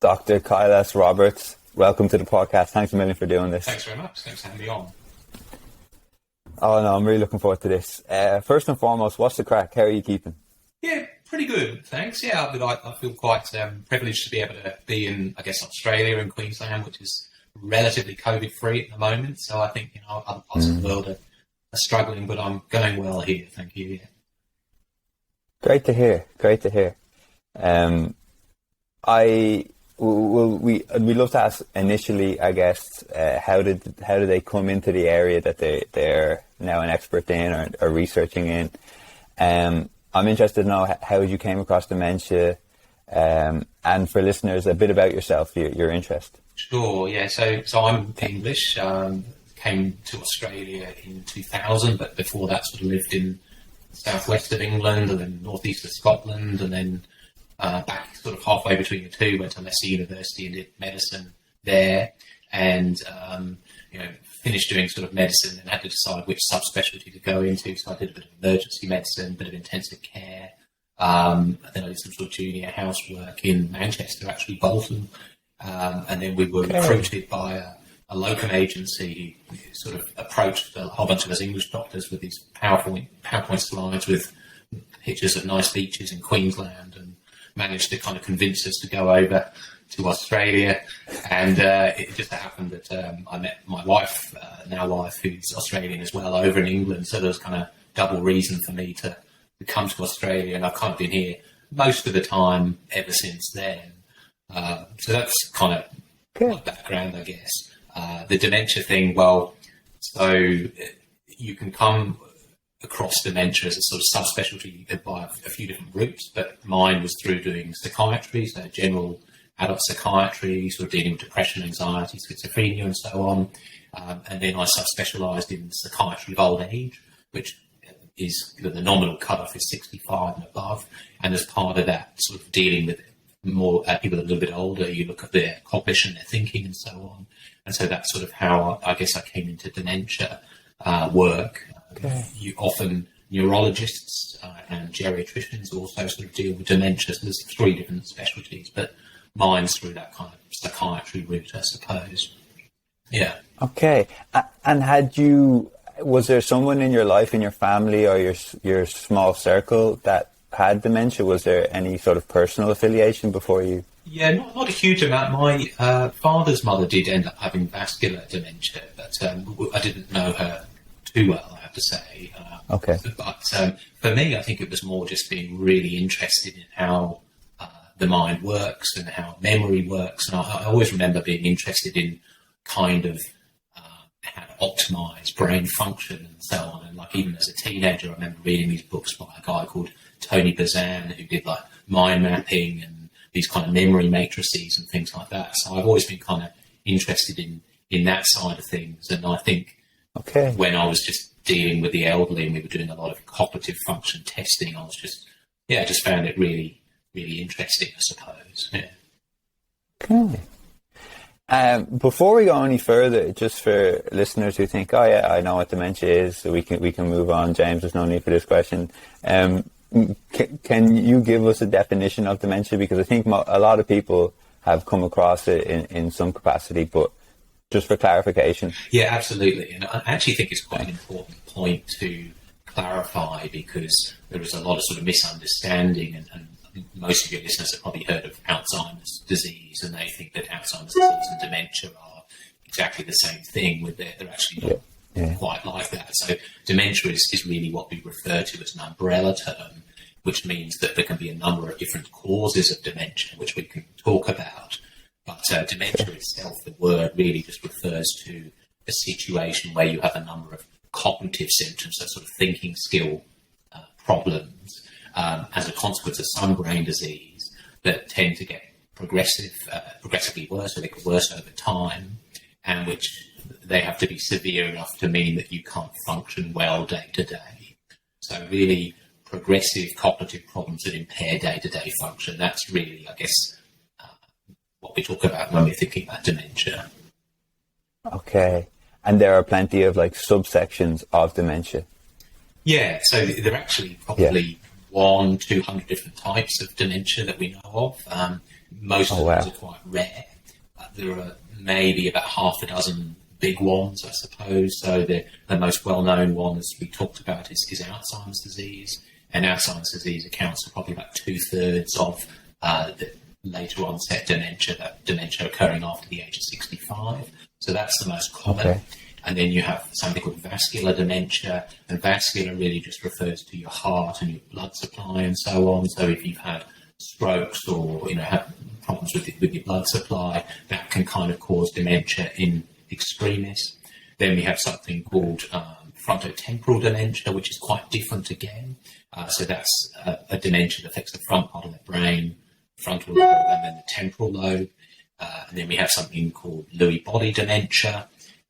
Dr. Kailas Roberts. Welcome to the podcast. Thanks a million for doing this. Thanks very much. Thanks for having me on. Oh no, I'm really looking forward to this. First and foremost, what's the crack? How are you keeping? Yeah, pretty good, thanks. Yeah, I feel quite privileged to be able to be in, I guess, Australia and Queensland, which is relatively COVID-free at the moment. So I think, other parts of the world are struggling, but I'm going well here. Thank you. Yeah. Great to hear. We'd love to ask initially, I guess, how did they come into the area that they're now an expert in or researching in? I'm interested to know how you came across dementia, and for listeners, a bit about yourself, your interest. Sure, yeah. So I'm English. Came to Australia in 2000, but before that, sort of lived in the southwest of England and then northeast of Scotland, and then back sort of halfway between the two, went to Leicester University and did medicine there, and finished doing sort of medicine and had to decide which subspecialty to go into. So I did a bit of emergency medicine, a bit of intensive care, and then I did some sort of junior housework in Manchester, actually Bolton, and then we were recruited by a locum agency who sort of approached a whole bunch of us English doctors with these PowerPoint slides with pictures of nice beaches in Queensland, and managed to kind of convince us to go over to Australia. And it just happened that I met my wife, now wife, who's Australian as well, over in England. So there was kind of double reason for me to come to Australia, and I've kind of been here most of the time ever since then. So that's kind of my background, I guess. The dementia thing, well, so you can come across dementia as a sort of subspecialty by a few different routes, but mine was through doing psychiatry, so general adult psychiatry, sort of dealing with depression, anxiety, schizophrenia, and so on. And then I subspecialised in psychiatry of old age, which is the nominal cutoff is 65 and above. And as part of that, sort of dealing with more people a little bit older, you look at their cognition, their thinking, and so on. And so that's sort of how I guess I came into dementia work. You often neurologists and geriatricians also sort of deal with dementia. So there's three different specialties, but mine's through that kind of psychiatry route, I suppose. Yeah. Okay. And was there someone in your life, in your family, or your small circle that had dementia? Was there any sort of personal affiliation before you? Yeah, not a huge amount. My father's mother did end up having vascular dementia, but I didn't know her too well, I have to say. But for me, I think it was more just being really interested in how the mind works and how memory works. And I always remember being interested in kind of how to optimize brain function and so on. And like even as a teenager, I remember reading these books by a guy called Tony Bazan, who did like mind mapping and these kind of memory matrices and things like that. So I've always been kind of interested in that side of things. And I think when I was just dealing with the elderly and we were doing a lot of cognitive function testing, I was just found it really, really interesting, I suppose. Yeah. Okay. Before we go any further, just for listeners who think, oh yeah, I know what dementia is, so we can move on. James, there's no need for this question. Can you give us a definition of dementia? Because I think a lot of people have come across it in some capacity, but just for clarification. Yeah, absolutely. And I actually think it's quite an important point to clarify, because there is a lot of sort of misunderstanding, and most of your listeners have probably heard of Alzheimer's disease, and they think that Alzheimer's disease and dementia are exactly the same thing, when they're actually not quite like that. So dementia is really what we refer to as an umbrella term, which means that there can be a number of different causes of dementia, which we can talk about. But dementia itself, the word really just refers to a situation where you have a number of cognitive symptoms, so sort of thinking skill problems, as a consequence of some brain disease that tend to get progressively worse, or they get worse over time, and which they have to be severe enough to mean that you can't function well day to day. So really progressive cognitive problems that impair day-to-day function, that's really, I guess, what we talk about when we're thinking about dementia. Okay. And there are plenty of like subsections of dementia. Yeah, so there are actually probably 200 different types of dementia that we know of. Most of wow. those are quite rare. There are maybe about half a dozen big ones, I suppose. So the most well-known one, as we talked about, is Alzheimer's disease. And Alzheimer's disease accounts for probably about 2/3 of the later onset dementia, that dementia occurring after the age of 65. So that's the most common. Okay. And then you have something called vascular dementia, and vascular really just refers to your heart and your blood supply and so on. So if you've had strokes or have problems with your blood supply, that can kind of cause dementia in extremis. Then we have something called frontotemporal dementia, which is quite different again. So that's a dementia that affects the front part of the brain, frontal lobe, and then the temporal lobe. And then we have something called Lewy body dementia.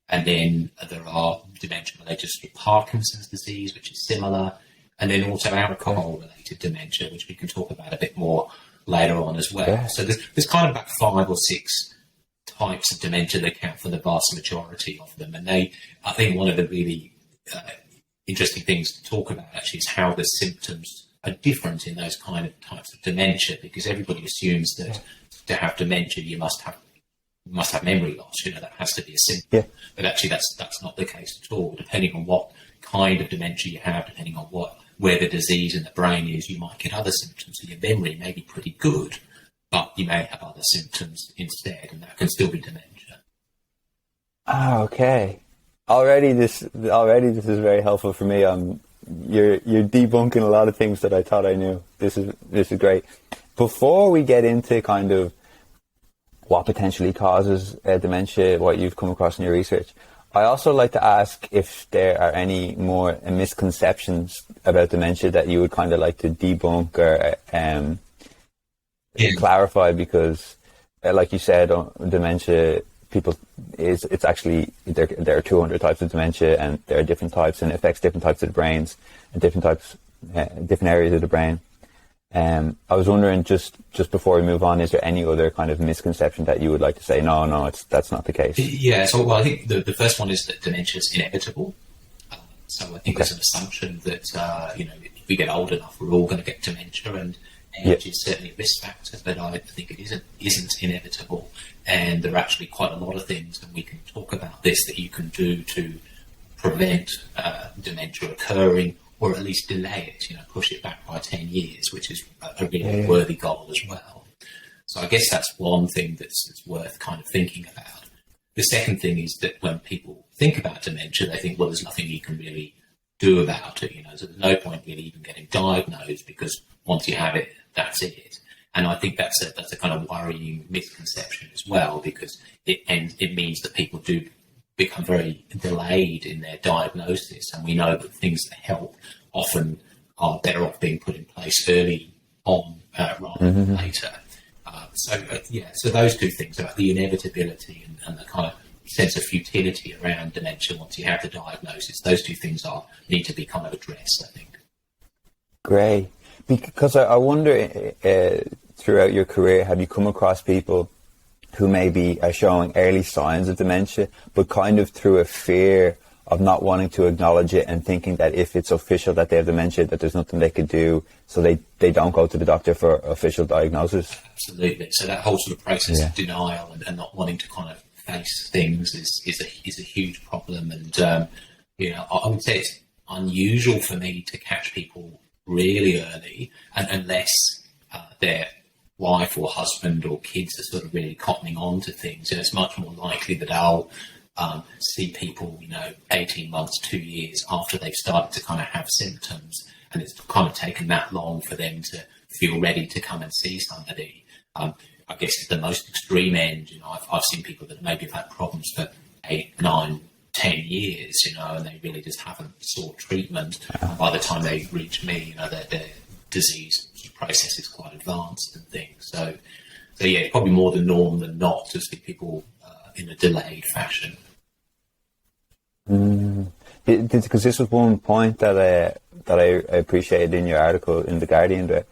And then there are dementia related to Parkinson's disease, which is similar. And then also alcohol-related dementia, which we can talk about a bit more later on as well. Yeah. So there's kind of about 5 or 6 types of dementia that account for the vast majority of them. And I think one of the really interesting things to talk about actually is how the symptoms are different in those kind of types of dementia, because everybody assumes that to have dementia you must have memory loss. That has to be a symptom. Yeah. But actually that's not the case at all. Depending on what kind of dementia you have, depending on where the disease in the brain is, you might get other symptoms. So your memory may be pretty good, but you may have other symptoms instead, and that can still be dementia. Ah, okay. Already this is very helpful for me. You're debunking a lot of things that I thought I knew. This is great. Before we get into kind of what potentially causes dementia, what you've come across in your research, I also like to ask if there are any more misconceptions about dementia that you would kind of like to debunk or clarify, because like you said, dementia, it's actually, there are 200 types of dementia, and there are different types, and it affects different types of the brains and different areas of the brain. I was wondering, just before we move on, is there any other kind of misconception that you would like to say, no, that's not the case? Yeah, so I think the first one is that dementia is inevitable. So I think there's an assumption that, if we get old enough, we're all going to get dementia, and age is certainly a risk factor, but I think it isn't inevitable. And there are actually quite a lot of things, and we can talk about this, that you can do to prevent dementia occurring, or at least delay it, push it back by 10 years, which is a really worthy goal as well. So I guess that's one thing that's worth kind of thinking about. The second thing is that when people think about dementia, they think, well, there's nothing you can really do about it, so there's no point really even getting diagnosed, because once you have it, that's it. And I think that's a kind of worrying misconception as well, because it means that people do become very delayed in their diagnosis, and we know that things that help often are better off being put in place early on rather than later. So those two things about the inevitability and the kind of sense of futility around dementia once you have the diagnosis, those two things need to be kind of addressed, I think. Great. Because I wonder, throughout your career, have you come across people who maybe are showing early signs of dementia, but kind of through a fear of not wanting to acknowledge it and thinking that if it's official that they have dementia, that there's nothing they could do, so they don't go to the doctor for official diagnosis? Absolutely. So that whole sort of process of denial and not wanting to kind of face things is a huge problem. And, I would say it's unusual for me to catch people really early, and unless they're wife or husband or kids are sort of really cottoning on to things, and it's much more likely that I'll see people, 18 months, 2 years after they've started to kind of have symptoms, and it's kind of taken that long for them to feel ready to come and see somebody. I guess at the most extreme end, I've seen people that maybe have had problems for 8, 9, 10 years, and they really just haven't sought treatment. And by the time they reach me, their disease process is quite advanced and things. So yeah, it's probably more the norm than not to see people in a delayed fashion. Because this was one point that I appreciated in your article in The Guardian, that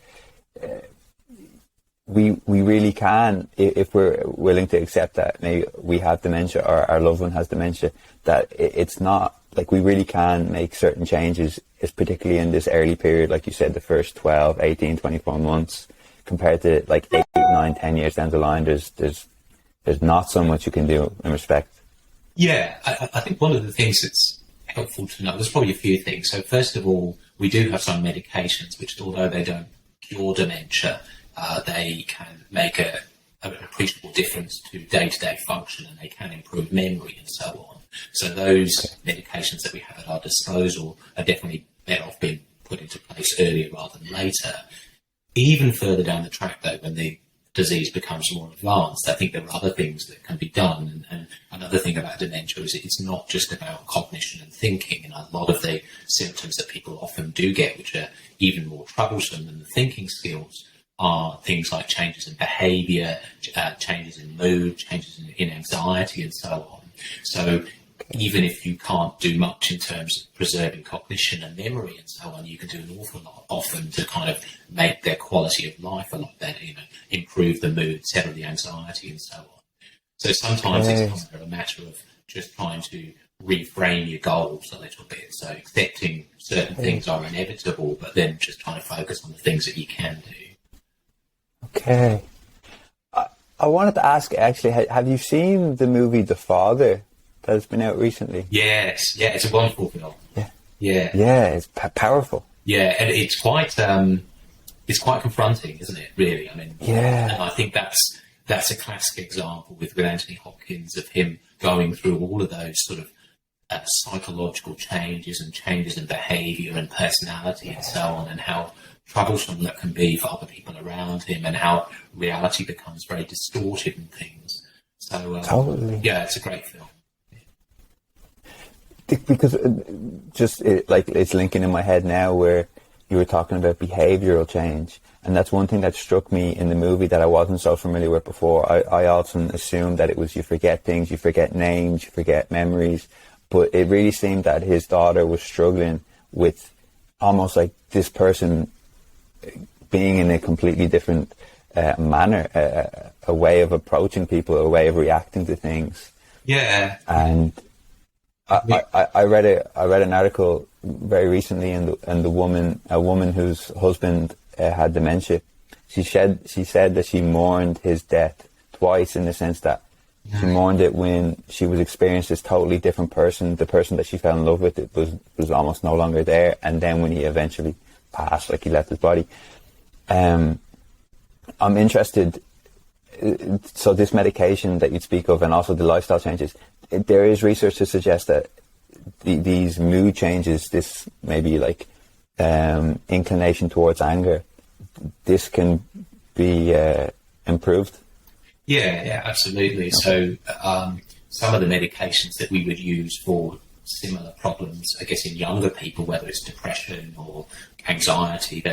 we really can, if we're willing to accept that maybe we have dementia or our loved one has dementia, that it's not like we really can make certain changes, particularly in this early period, like you said, the first 12, 18, 24 months, compared to like 8, 9, 10 years down the line, there's not so much you can do in respect. Yeah, I think one of the things that's helpful to know, there's probably a few things. So first of all, we do have some medications which, although they don't cure dementia, they can make an appreciable difference to day-to-day function, and they can improve memory and so on. So those medications that we have at our disposal are definitely better off being put into place earlier rather than later. Even further down the track, though, when the disease becomes more advanced, I think there are other things that can be done. And another thing about dementia is it's not just about cognition and thinking. And a lot of the symptoms that people often do get, which are even more troublesome than the thinking skills, are things like changes in behaviour, changes in mood, changes in anxiety, and so on. So even if you can't do much in terms of preserving cognition and memory and so on, you can do an awful lot often to kind of make their quality of life a lot better, improve the mood, settle the anxiety and so on. So sometimes it's kind of a matter of just trying to reframe your goals a little bit. So accepting certain things are inevitable, but then just trying to focus on the things that you can do. Okay. I wanted to ask, actually, have you seen the movie The Father that has been out recently? Yes, yeah, it's a wonderful film. Yeah, it's powerful. Yeah, and it's quite confronting, isn't it? Really, I mean, and I think that's a classic example with Anthony Hopkins of him going through all of those sort of psychological changes and changes in behaviour and personality and so on, and how troublesome that can be for other people around him, and how reality becomes very distorted and things. So totally. Yeah, it's a great film. Because it's linking in my head now where you were talking about behavioural change, and that's one thing that struck me in the movie that I wasn't so familiar with before. I often assumed that it was you forget things, you forget names, you forget memories, but it really seemed that his daughter was struggling with almost like this person being in a completely different manner, a way of approaching people, a way of reacting to things. Yeah. And I read an article very recently, and a woman whose husband had dementia. She said that she mourned his death twice, in the sense that she mourned it when she was experiencing this totally different person. The person that she fell in love with was almost no longer there, and then when he eventually passed, like he left his body. I'm interested. So this medication that you speak of, and also the lifestyle changes, there is research to suggest that these mood changes, this maybe like inclination towards anger, this can be improved. Yeah, absolutely. So some of the medications that we would use for similar problems, I guess, in younger people, whether it's depression or anxiety,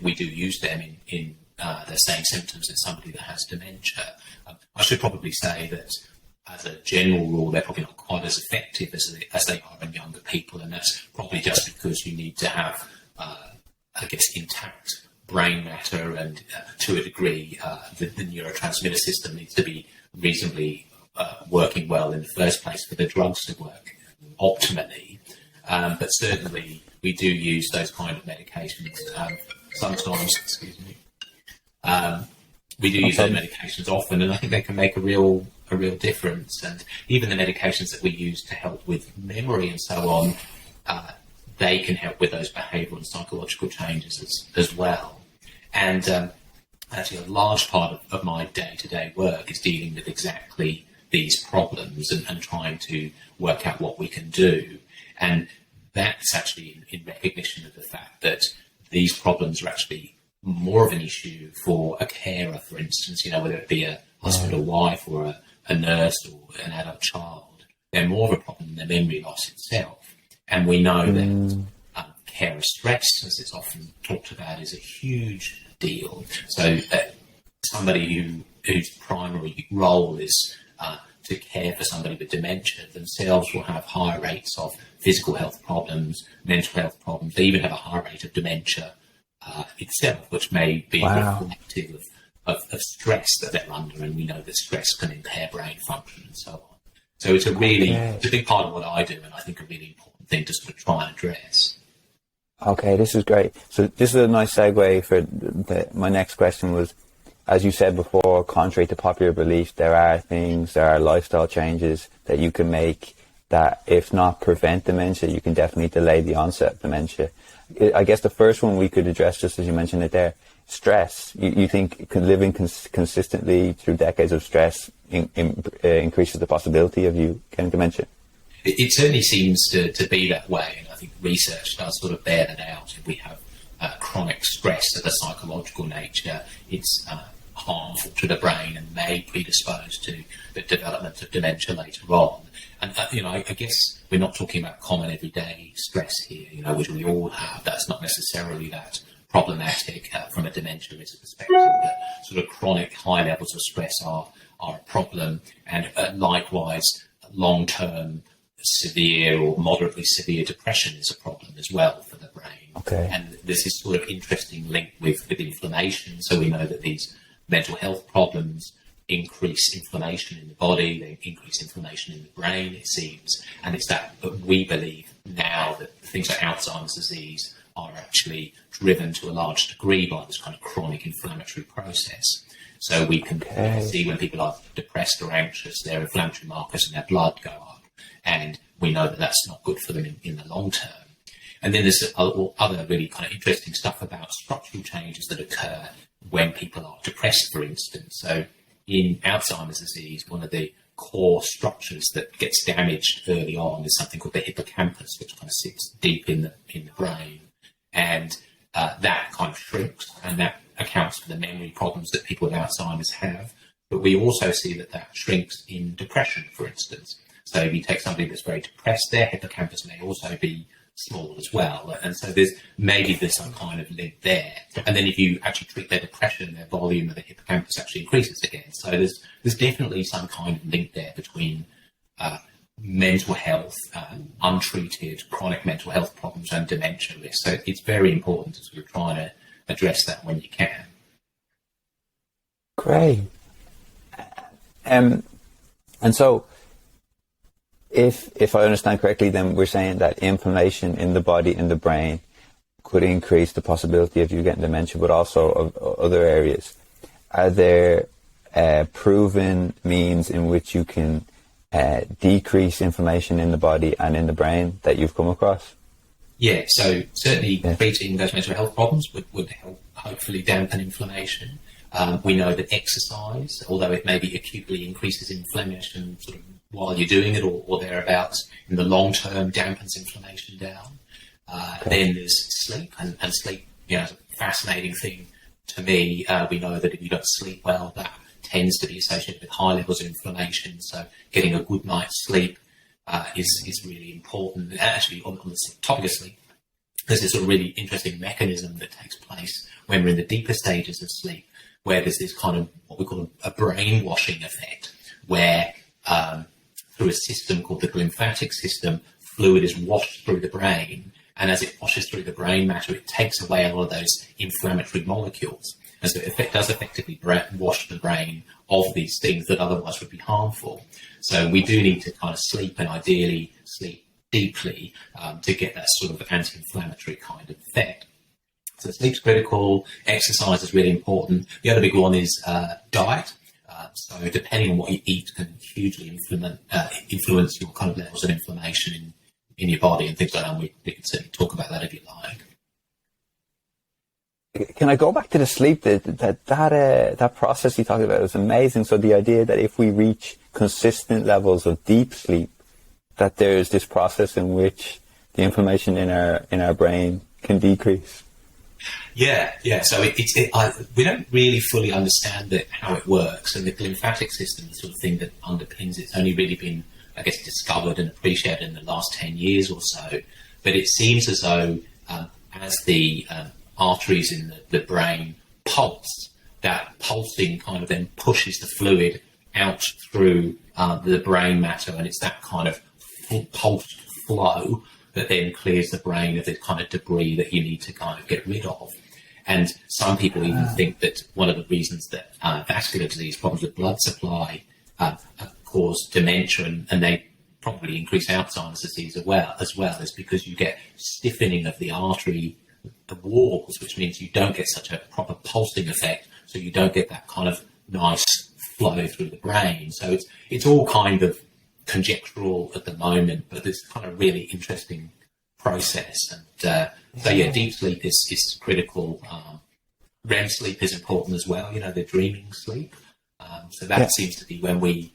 we do use them in the same symptoms as somebody that has dementia. I should probably say that as a general rule, they're probably not quite as effective as they are in younger people, and that's probably just because you need to have, I guess, intact brain matter, and to a degree, the neurotransmitter system needs to be reasonably working well in the first place for the drugs to work optimally. But certainly, we do use those kind of medications sometimes. Excuse me. We do use those medications often, and I think they can make a real difference. And even the medications that we use to help with memory and so on, they can help with those behavioural and psychological changes as well. And actually, a large part of my day-to-day work is dealing with exactly these problems and trying to work out what we can do. And that's actually in recognition of the fact that these problems are actually more of an issue for a carer, for instance, whether it be a husband or wife or a nurse or an adult child. They're more of a problem than the memory loss itself. And we know that carer stress, as it's often talked about, is a huge deal. So somebody whose primary role is to care for somebody with dementia themselves will have higher rates of physical health problems, mental health problems. They even have a high rate of dementia itself, which may be reflective of stress that they're under, and we know that stress can impair brain function and so on. So it's it's a big part of what I do, and I think a really important thing to sort of try and address. Okay, this is great. So this is a nice segue for my next question was, as you said before, contrary to popular belief, there are lifestyle changes that you can make that, if not prevent dementia, you can definitely delay the onset of dementia. I guess the first one we could address, just as you mentioned it there, stress. You think living consistently through decades of stress increases the possibility of you getting dementia? It certainly seems to be that way, and I think research does sort of bear that out. If we have chronic stress of a psychological nature, it's harmful to the brain and may predispose to the development of dementia later on. And, I guess we're not talking about common everyday stress here, which we all have. That's not necessarily that problematic from a dementia risk perspective. But sort of chronic high levels of stress are a problem, and likewise, long-term severe or moderately severe depression is a problem as well for the brain. Okay. And there's this sort of interesting link with inflammation. So we know that these mental health problems increase inflammation in the body, they increase inflammation in the brain, it seems. And it's that we believe now that things like Alzheimer's disease are actually driven to a large degree by this kind of chronic inflammatory process. So we can see when people are depressed or anxious, their inflammatory markers in their blood go up. And we know that that's not good for them in the long term. And then there's other really kind of interesting stuff about structural changes that occur when people are depressed, for instance. So in Alzheimer's disease, one of the core structures that gets damaged early on is something called the hippocampus, which kind of sits deep in the brain. And that kind of shrinks, and that accounts for the memory problems that people with Alzheimer's have. But we also see that shrinks in depression, for instance. So if you take somebody that's very depressed, their hippocampus may also be small as well. And so there's some kind of link there. And then if you actually treat their depression, their volume of the hippocampus actually increases again. So there's definitely some kind of link there between mental health, untreated chronic mental health problems and dementia risk. So it's very important to sort of try to address that when you can. Great. And so if I understand correctly, then we're saying that inflammation in the body, in the brain, could increase the possibility of you getting dementia, but also of other areas. Are there proven means in which you can decrease inflammation in the body and in the brain that you've come across? Yeah, so certainly treating those mental health problems would help hopefully dampen inflammation. We know that exercise, although it maybe acutely increases inflammation sort of while you're doing it or thereabouts, in the long term dampens inflammation down. Then there's sleep, and sleep, is a fascinating thing to me. We know that if you don't sleep well, that tends to be associated with high levels of inflammation. So getting a good night's sleep is really important. And actually, on the topic of sleep, there's this sort of really interesting mechanism that takes place when we're in the deeper stages of sleep, where there's this kind of what we call a brainwashing effect, where through a system called the glymphatic system, fluid is washed through the brain, and as it washes through the brain matter, it takes away a lot of those inflammatory molecules, and so it does effectively wash the brain of these things that otherwise would be harmful. So we do need to kind of sleep, and ideally sleep deeply, to get that sort of anti-inflammatory kind of effect. So sleep's critical, exercise is really important. The other big one is diet. So depending on what you eat can hugely influence your kind of levels of inflammation in your body and things like that. We can certainly talk about that if you like. Can I go back to the sleep? That process you talked about is amazing. So the idea that if we reach consistent levels of deep sleep, that there's this process in which the inflammation in our brain can decrease. Yeah. So we don't really fully understand how it works, and the glymphatic system, the sort of thing that underpins it's only really been, I guess, discovered and appreciated in the last 10 years or so. But it seems as though as the arteries in the brain pulse, that pulsing kind of then pushes the fluid out through the brain matter, and it's that kind of pulsed flow that then clears the brain of the kind of debris that you need to kind of get rid of. And some people even think that one of the reasons that vascular disease, problems with blood supply, cause dementia, and they probably increase Alzheimer's disease as well is because you get stiffening of the artery, the walls, which means you don't get such a proper pulsing effect, so you don't get that kind of nice flow through the brain. So it's all kind of conjectural at the moment, but it's kind of really interesting process. And so yeah, deep sleep is critical. REM sleep is important as well, the dreaming sleep. So that seems to be when we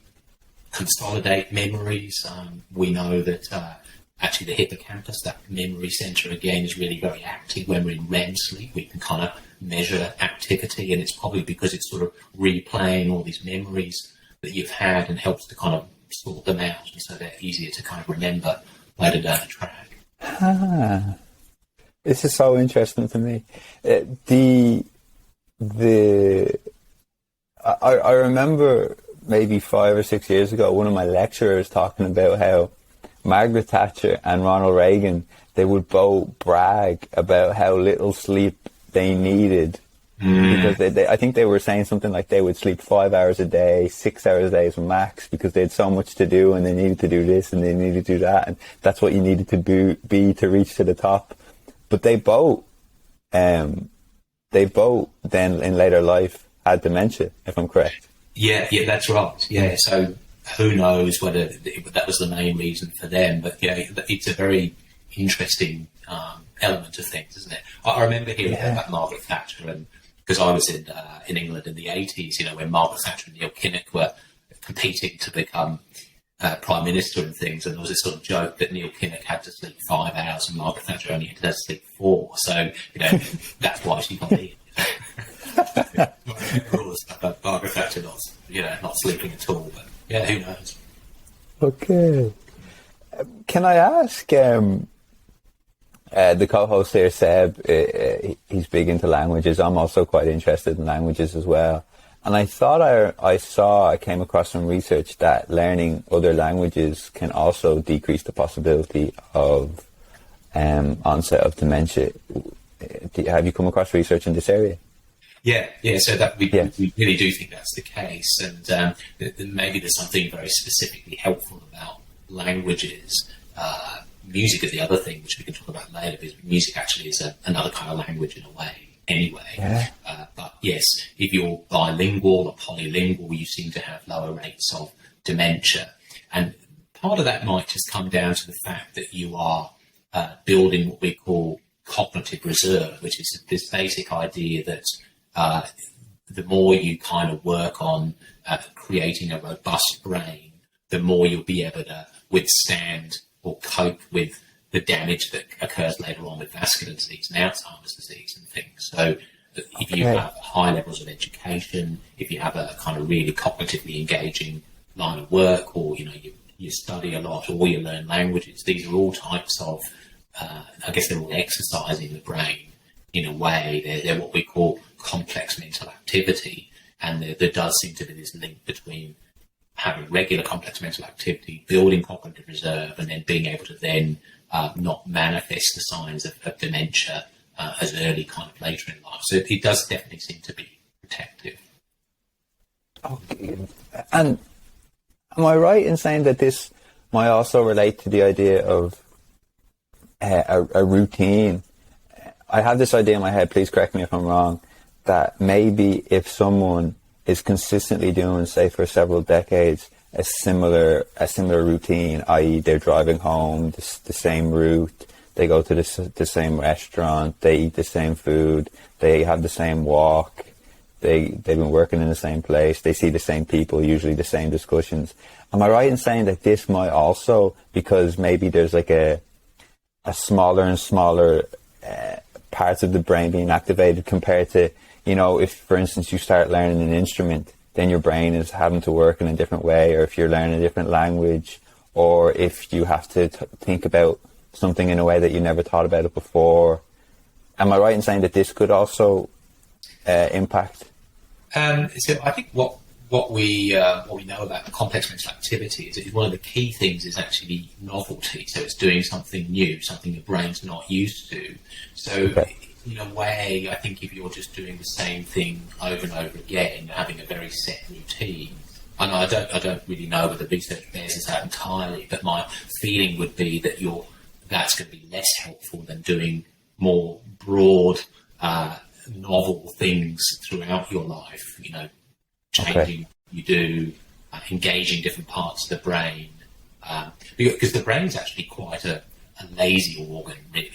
consolidate memories. We know that actually the hippocampus, that memory center again, is really very active when we're in REM sleep. We can kind of measure activity, and it's probably because it's sort of replaying all these memories that you've had and helps to kind of sort them out, and so they're easier to kind of remember later down the track. This is so interesting to me. I remember maybe 5 or 6 years ago, one of my lecturers talking about how Margaret Thatcher and Ronald Reagan, they would both brag about how little sleep they needed. Because I think they were saying something like they would sleep 5 hours a day, 6 hours a day is max, because they had so much to do and they needed to do this and they needed to do that, and that's what you needed to be to reach to the top. But they both then in later life had dementia, if I'm correct. Yeah, that's right. Yeah, so who knows whether that was the main reason for them, but yeah, it's a very interesting element of things, isn't it? I remember hearing about Margaret Thatcher, and because I was in England in the 80s, when Margaret Thatcher and Neil Kinnock were competing to become Prime Minister and things, and there was this sort of joke that Neil Kinnock had to sleep 5 hours and Margaret Thatcher only had to sleep 4. So, that's why she got in. All the stuff about Margaret Thatcher not sleeping at all, but yeah, who knows? Okay. Can I ask, the co-host here, Seb, he's big into languages. I'm also quite interested in languages as well. And I thought I came across some research that learning other languages can also decrease the possibility of onset of dementia. Have you come across research in this area? Yeah. So that we really do think that's the case, and maybe there's something very specifically helpful about languages. Music is the other thing, which we can talk about later, because music actually is another kind of language in a way. Anyway, but yes, if you're bilingual or polylingual, you seem to have lower rates of dementia, and part of that might just come down to the fact that you are building what we call cognitive reserve, which is this basic idea that the more you kind of work on creating a robust brain, the more you'll be able to withstand or cope with the damage that occurs later on with vascular disease and Alzheimer's disease and things. So if you have high levels of education, if you have a kind of really cognitively engaging line of work, or you study a lot, or you learn languages, these are all types of I guess they're all exercising the brain in a way. They're what we call complex mental activity, and there does seem to be this link between having regular complex mental activity, building cognitive reserve, and then being able to then not manifest the signs of dementia as early, kind of later in life. So it does definitely seem to be protective. Okay. And am I right in saying that this might also relate to the idea of a routine? I have this idea in my head, please correct me if I'm wrong, that maybe if someone is consistently doing, say, for several decades, a similar routine, i.e. they're driving home the same route, they go to the same restaurant, they eat the same food, they have the same walk, they've been working in the same place, they see the same people, usually the same discussions. Am I right in saying that this might also, because maybe there's like a smaller and smaller parts of the brain being activated compared to, if, for instance, you start learning an instrument, then your brain is having to work in a different way, or if you're learning a different language, or if you have to think about something in a way that you never thought about it before. Am I right in saying that this could also impact? So I think what we know about complex mental activity is one of the key things is actually novelty. So it's doing something new, something the brain's not used to. So in a way, I think if you're just doing the same thing over and over again, having a very set routine, I don't really know whether research bears this out entirely, but my feeling would be that that's going to be less helpful than doing more broad, novel things throughout your life. Changing what you do, engaging different parts of the brain, because the brain's actually quite a lazy organ, really.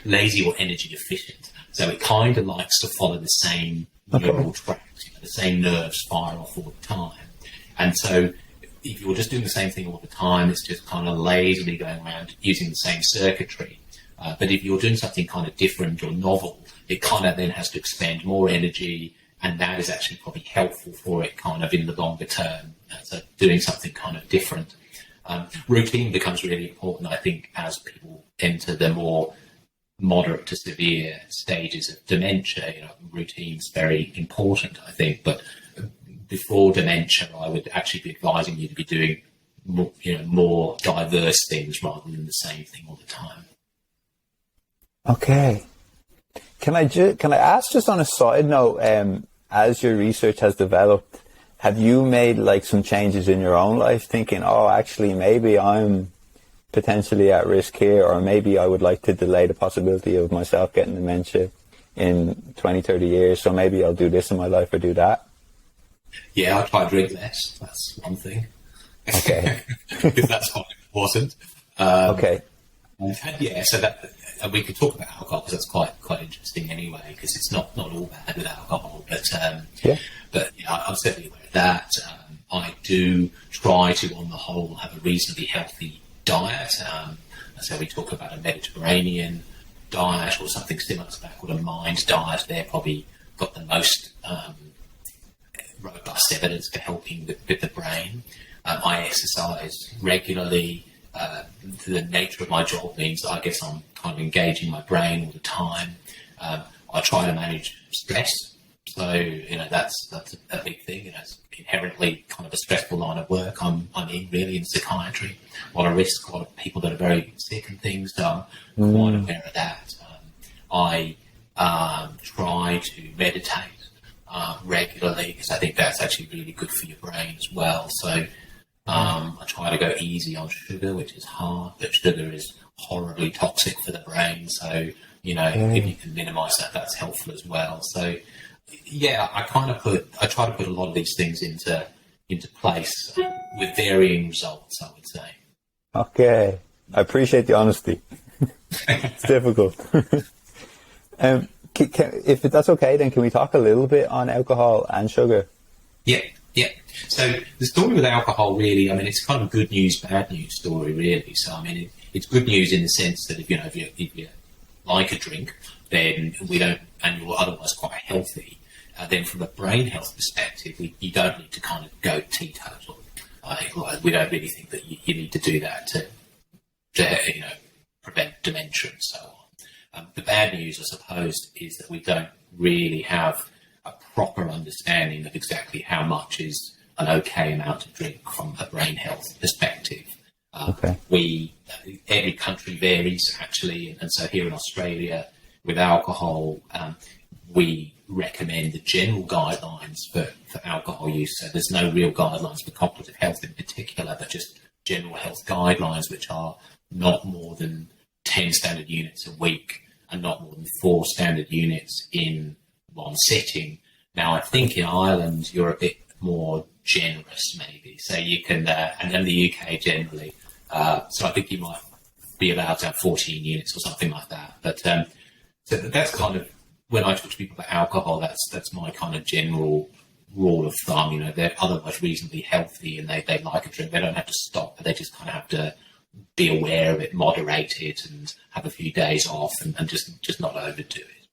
Lazy or energy efficient. So it kind of likes to follow the same neural tracks. The same nerves fire off all the time. And so if you're just doing the same thing all the time, it's just kind of lazily going around using the same circuitry. But if you're doing something kind of different or novel, it kind of then has to expend more energy, and that is actually probably helpful for it kind of in the longer term. So doing something kind of different. Routine becomes really important, I think, as people enter the more moderate to severe stages of dementia. Routine's very important, I think, but before dementia, I would actually be advising you to be doing more diverse things rather than the same thing all the time. Okay. Can I ask, just on a side note, as your research has developed, have you made like some changes in your own life, thinking, oh, actually, maybe I'm potentially at risk here, or maybe I would like to delay the possibility of myself getting dementia in 20, 30 years, so maybe I'll do this in my life or do that? Yeah, I try to drink less. That's one thing. Okay. Because that's quite important. Okay. And so that we could talk about alcohol, because that's quite interesting anyway, because it's not all bad with alcohol, but I'm certainly aware of that. I do try to, on the whole, have a reasonably healthy diet. So we talk about a Mediterranean diet or something similar to that, called a mind diet. They're probably got the most robust evidence for helping with the brain. I exercise regularly. The nature of my job means that I guess I'm kind of engaging my brain all the time. I try to manage stress. So, that's a big thing. It's inherently kind of a stressful line of work I'm in, really, in psychiatry. A lot of risk, a lot of people that are very sick and things, so I'm quite aware of that. I try to meditate regularly, because I think that's actually really good for your brain as well. So I try to go easy on sugar, which is hard, but sugar is horribly toxic for the brain. So, if you can minimise that, that's helpful as well. So, yeah, I try to put a lot of these things into place with varying results, I would say. Okay. I appreciate the honesty. It's difficult. If that's okay, then can we talk a little bit on alcohol and sugar? Yeah. So the story with alcohol, really, it's kind of a good news, bad news story, really. So, it's good news in the sense that if you like a drink, then and you're otherwise quite healthy, then from a brain health perspective, you don't need to kind of go teetotal. We don't really think that you need to do that to prevent dementia and so on. The bad news, I suppose, is that we don't really have a proper understanding of exactly how much is an okay amount to drink from a brain health perspective. Every country varies, actually, and so here in Australia, with alcohol, we recommend the general guidelines for alcohol use. So there's no real guidelines for cognitive health in particular, but just general health guidelines, which are not more than 10 standard units a week and not more than 4 standard units in one sitting. Now, I think in Ireland, you're a bit more generous, maybe. So you can, and in the UK generally, so I think you might be allowed to have 14 units or something like that. But so that's kind of, when I talk to people about alcohol, that's my kind of general rule of thumb. They're otherwise reasonably healthy and they like a drink. They don't have to stop, but they just kind of have to be aware of it, moderate it, and have a few days off and just not overdo it.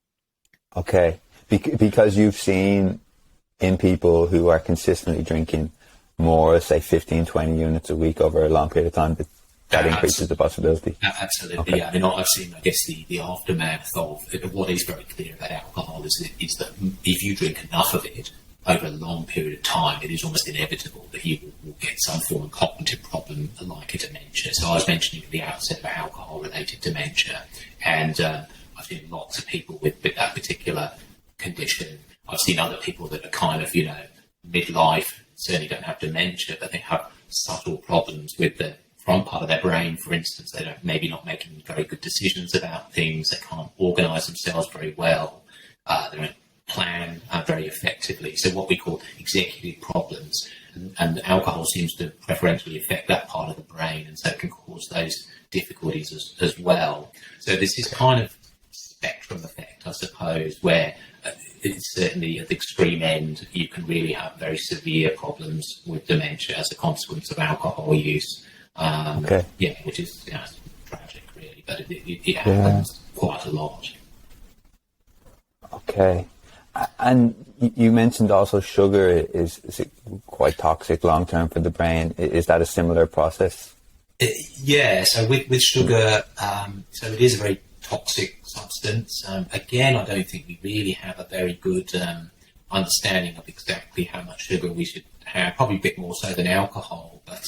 Okay. Because you've seen in people who are consistently drinking more, say 15, 20 units a week over a long period of time, that increases the possibility. Absolutely, okay. Yeah. I've seen, I guess, the aftermath of what is very clear about alcohol is that if you drink enough of it over a long period of time, it is almost inevitable that you will get some form of cognitive problem like a dementia. So I was mentioning at the outset about alcohol-related dementia, and I've seen lots of people with that particular condition. I've seen other people that are kind of, midlife certainly don't have dementia, but they have subtle problems with the front part of their brain. For instance, they don't maybe not making very good decisions about things. They can't organise themselves very well. They don't plan very effectively. So what we call executive problems, and alcohol seems to preferentially affect that part of the brain, and so it can cause those difficulties as well. So this is kind of spectrum effect, I suppose, where it's certainly at the extreme end, you can really have very severe problems with dementia as a consequence of alcohol use. Yeah, which is tragic, really, but it happens quite a lot. Okay. And you mentioned also sugar is quite toxic long term for the brain. Is that a similar process? Yeah, so with sugar, so it is a very toxic substance. Again, I don't think we really have a very good understanding of exactly how much sugar we should have, probably a bit more so than alcohol, but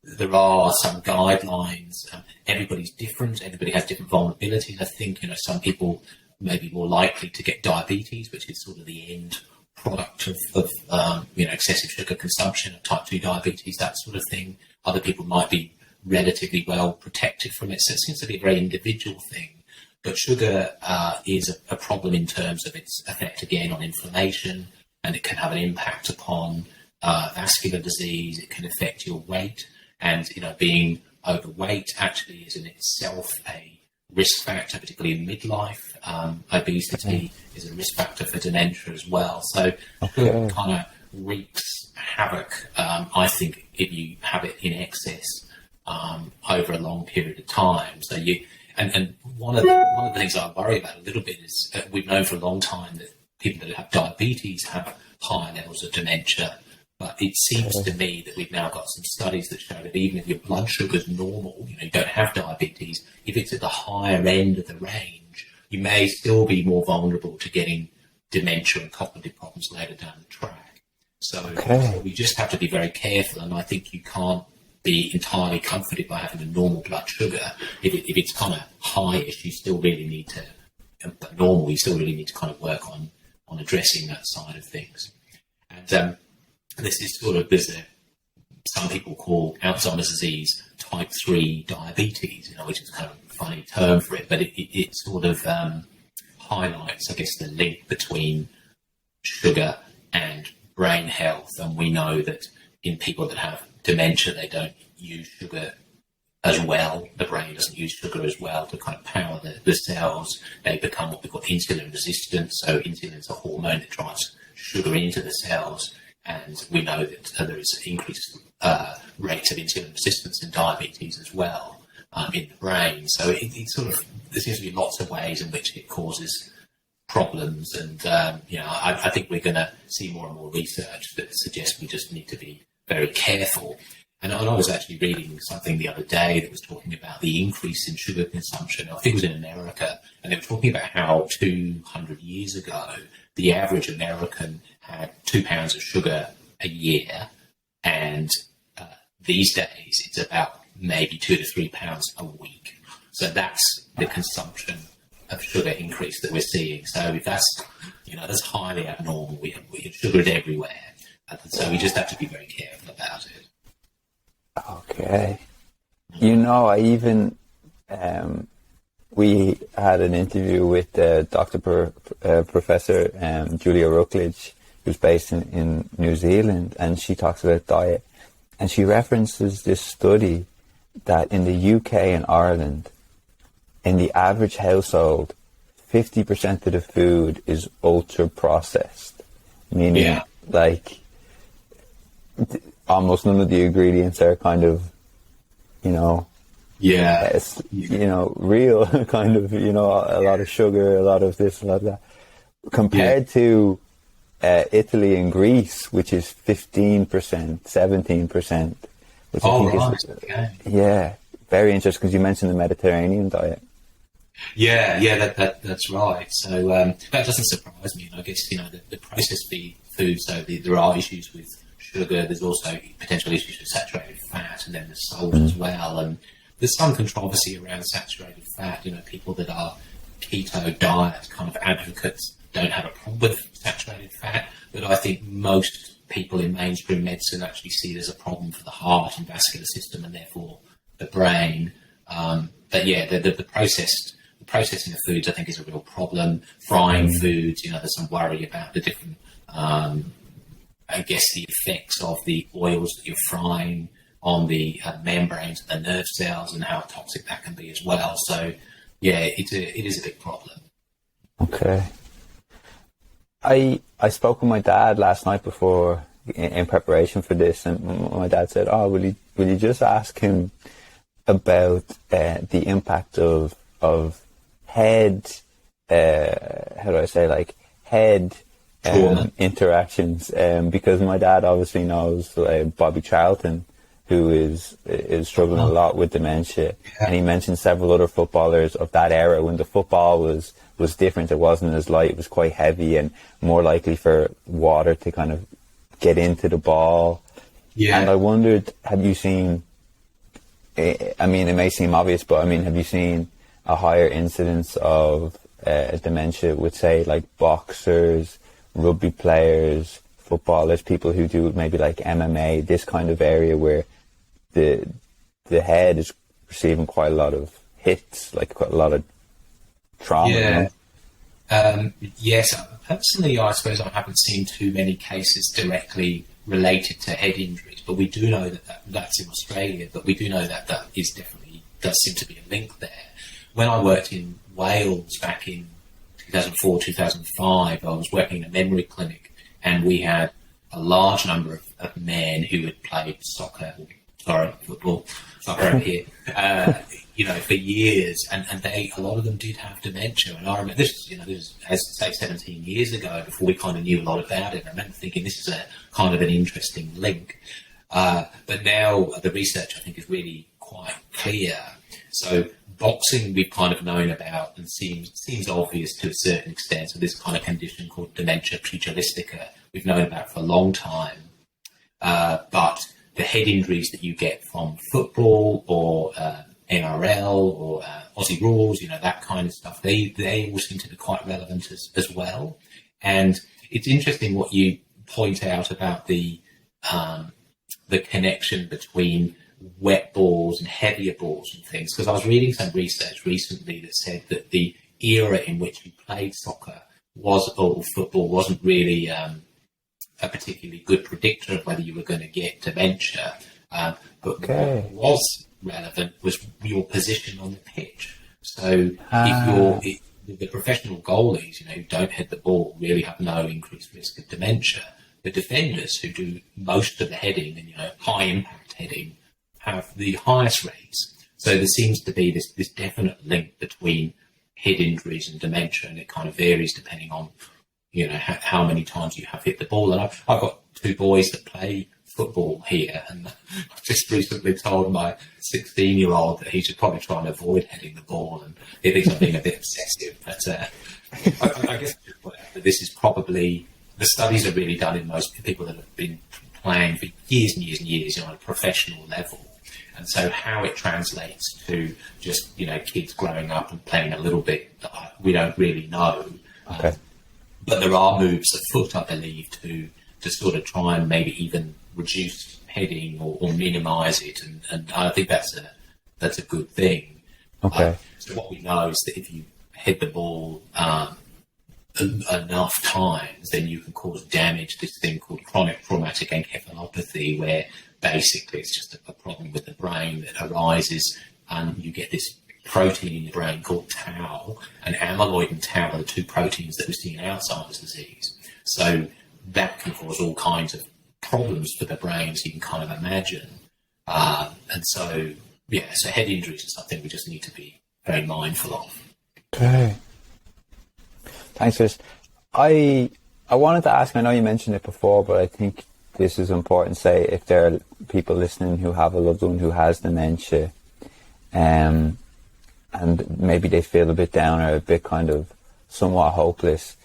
there are some guidelines. Everybody's different. Everybody has different vulnerabilities. I think, some people may be more likely to get diabetes, which is sort of the end product of excessive sugar consumption, of type 2 diabetes, that sort of thing. Other people might be relatively well protected from it. So it seems to be a very individual thing. But sugar is a problem in terms of its effect, again, on inflammation, and it can have an impact upon vascular disease. It can affect your weight. And, being overweight actually is in itself a risk factor, particularly in midlife. Obesity is a risk factor for dementia as well. So it kind of wreaks havoc, I think, if you have it in excess over a long period of time. So and one of the things I worry about a little bit is we've known for a long time that people that have diabetes have higher levels of dementia. But it seems to me that we've now got some studies that show that even if your blood sugar is normal, you don't have diabetes, if it's at the higher end of the range, you may still be more vulnerable to getting dementia and cognitive problems later down the track. So we just have to be very careful, and I think you can't be entirely comforted by having a normal blood sugar. If it's kind of high-ish, you still really need to, but normal, you still really need to kind of work on addressing that side of things. And this is sort of, some people call Alzheimer's disease type 3 diabetes, which is kind of a funny term for it, but it sort of highlights, I guess, the link between sugar and brain health. And we know that in people that have dementia, they don't use sugar as well. The brain doesn't use sugar as well to kind of power the cells. They become what we call insulin resistant. So insulin is a hormone that drives sugar into the cells. And we know that there is increased rates of insulin resistance in diabetes as well in the brain. So there seems to be lots of ways in which it causes problems. And, I think we're going to see more and more research that suggests we just need to be very careful. And I was actually reading something the other day that was talking about the increase in sugar consumption. I think it was in America, and they were talking about how 200 years ago, the average American had 2 pounds of sugar a year, and these days it's about maybe 2 to 3 pounds a week. So that's the consumption of sugar increase that we're seeing. So if that's highly abnormal. We have sugar everywhere, so we just have to be very careful about it. Okay. I even we had an interview with Professor Julia Rookledge, who's based in New Zealand, and she talks about diet. And she references this study that in the UK and Ireland, in the average household, 50% of the food is ultra processed, meaning almost none of the ingredients are kind of, real kind of, a lot of sugar, a lot of this, a lot of that, compared to Italy and Greece, which is 15%, 17%, which I think is, very interesting, because you mentioned the Mediterranean diet. That's right. So that doesn't surprise me. And I guess, the processed food, so there are issues with sugar, there's also potential issues with saturated fat, and then there's salt as well. And there's some controversy around saturated fat. People that are keto diet kind of advocates don't have a problem with saturated fat, but I think most people in mainstream medicine actually see it as a problem for the heart and vascular system, and therefore the brain. But yeah, the processing of foods, I think, is a real problem. Frying foods, there's some worry about the different, I guess, the effects of the oils that you're frying on the membranes and the nerve cells, and how toxic that can be as well. So yeah, it is a big problem. Okay. I spoke with my dad last night before, in preparation for this, and my dad said, "Oh, will you just ask him about the impact of head, how do I say, like head interactions?" Because my dad obviously knows Bobby Charlton, who is struggling a lot with dementia, and he mentioned several other footballers of that era when the football was different. It wasn't as light; it was quite heavy and more likely for water to kind of get into the ball. Yeah. And I wondered, have you seen? I mean, it may seem obvious, but I mean, have you seen a higher incidence of dementia with, say, like boxers, rugby players, footballers, people who do maybe like MMA, this kind of area where the head is receiving quite a lot of hits, like quite a lot of trauma? Yeah. Yes, personally, I suppose I haven't seen too many cases directly related to head injuries, but we do know that's in Australia, but we do know that does seem to be a link there. When I worked in Wales back in 2004, 2005, I was working in a memory clinic, and we had a large number of men who had played football, soccer over here, for years, and a lot of them did have dementia. And I remember this was, as I say, 17 years ago, before we kind of knew a lot about it. I remember thinking this is a kind of an interesting link. But now the research, I think, is really quite clear. So boxing we've kind of known about and seems obvious to a certain extent. So this kind of condition called dementia pugilistica we've known about for a long time. But the head injuries that you get from football or NRL or Aussie rules, that kind of stuff, they all seem to be quite relevant as well. And it's interesting what you point out about the connection between wet balls and heavier balls and things, because I was reading some research recently that said that the era in which you played soccer or football wasn't really a particularly good predictor of whether you were going to get dementia. But what was relevant was your position on the pitch. So if the professional goalies, who don't hit the ball, really have no increased risk of dementia. The defenders who do most of the heading and high impact heading have the highest rates. So there seems to be this definite link between head injuries and dementia, and it kind of varies depending on how many times you have hit the ball. And I've got two boys that play football here, and I've just recently told my 16-year-old that he should probably try and avoid hitting the ball, and he thinks I'm being a bit obsessive. But I guess this is probably, the studies are really done in most people that have been playing for years and years and years on a professional level. And so how it translates to just, kids growing up and playing a little bit, we don't really know. Okay. But there are moves afoot, I believe, to sort of try and maybe even reduce heading or minimise it. And I think that's a good thing. Okay. So what we know is that if you hit the ball enough times, then you can cause damage, this thing called chronic traumatic encephalopathy, where basically it's just a problem with the brain that arises, and you get this protein in your brain called tau, and amyloid and tau are the two proteins that we see in Alzheimer's disease. So that can cause all kinds of problems for the brain, so you can kind of imagine. And so, so head injuries is something we just need to be very mindful of. Okay. Thanks, Chris. I wanted to ask, I know you mentioned it before, but I think this is important. Say, if there are people listening who have a loved one who has dementia, and maybe they feel a bit down or a bit kind of somewhat hopeless,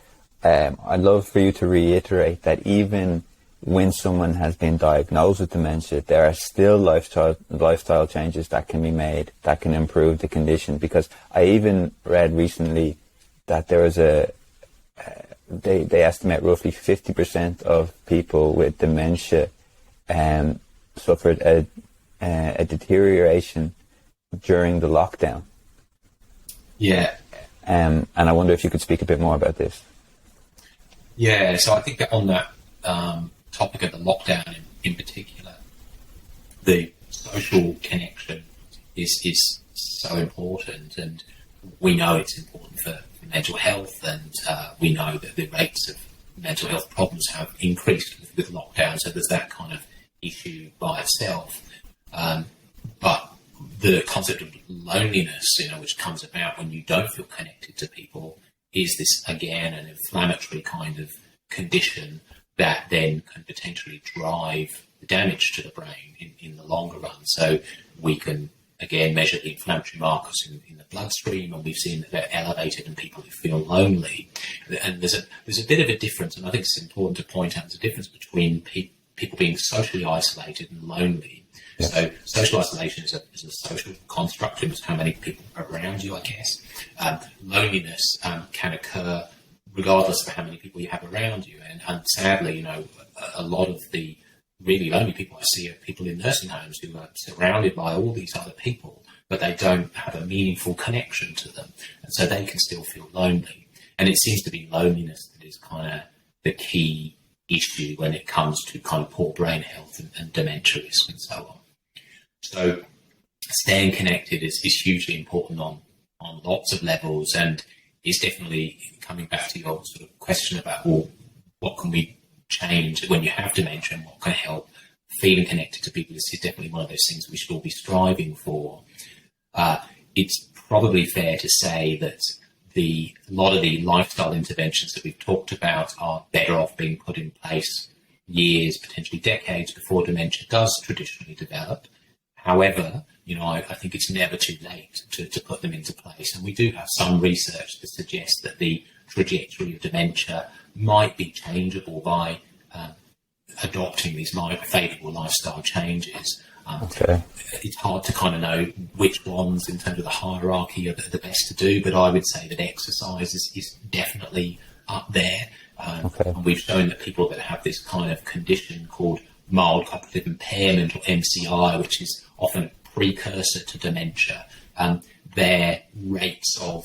I'd love for you to reiterate that even when someone has been diagnosed with dementia, there are still lifestyle changes that can be made that can improve the condition. Because I even read recently that there was they estimate roughly 50% of people with dementia suffered a deterioration during the lockdown. Yeah. And I wonder if you could speak a bit more about this. Yeah, so I think that on that topic of the lockdown in particular, the social connection is so important, and we know it's important for mental health, and we know that the rates of mental health problems have increased with lockdown, so there's that kind of issue by itself. But the concept of loneliness, which comes about when you don't feel connected to people, is this, again, an inflammatory kind of condition that then can potentially drive the damage to the brain in the longer run. So we can, again, measure the inflammatory markers in the bloodstream, and we've seen that they're elevated in people who feel lonely. And there's a bit of a difference, and I think it's important to point out there's a difference between people being socially isolated and lonely. Yeah. So social isolation is a social construct in terms of how many people are around you, I guess. Loneliness can occur regardless of how many people you have around you. And sadly, a lot of the really lonely people I see are people in nursing homes who are surrounded by all these other people, but they don't have a meaningful connection to them. And so they can still feel lonely. And it seems to be loneliness that is kind of the key issue when it comes to kind of poor brain health and dementia risk and so on. So staying connected is hugely important on lots of levels, and is definitely coming back to your sort of question about, well, what can we change when you have dementia and what can help. Feeling connected to people is definitely one of those things we should all be striving for. It's probably fair to say that a lot of the lifestyle interventions that we've talked about are better off being put in place years, potentially decades before dementia does traditionally develop. However, I think it's never too late to put them into place. And we do have some research that suggests that the trajectory of dementia might be changeable by adopting these favourable lifestyle changes. Okay. It's hard to kind of know which ones in terms of the hierarchy are the best to do, but I would say that exercise is definitely up there. Okay. And we've shown that people that have this kind of condition called mild cognitive impairment, or MCI, which is often a precursor to dementia, their rates of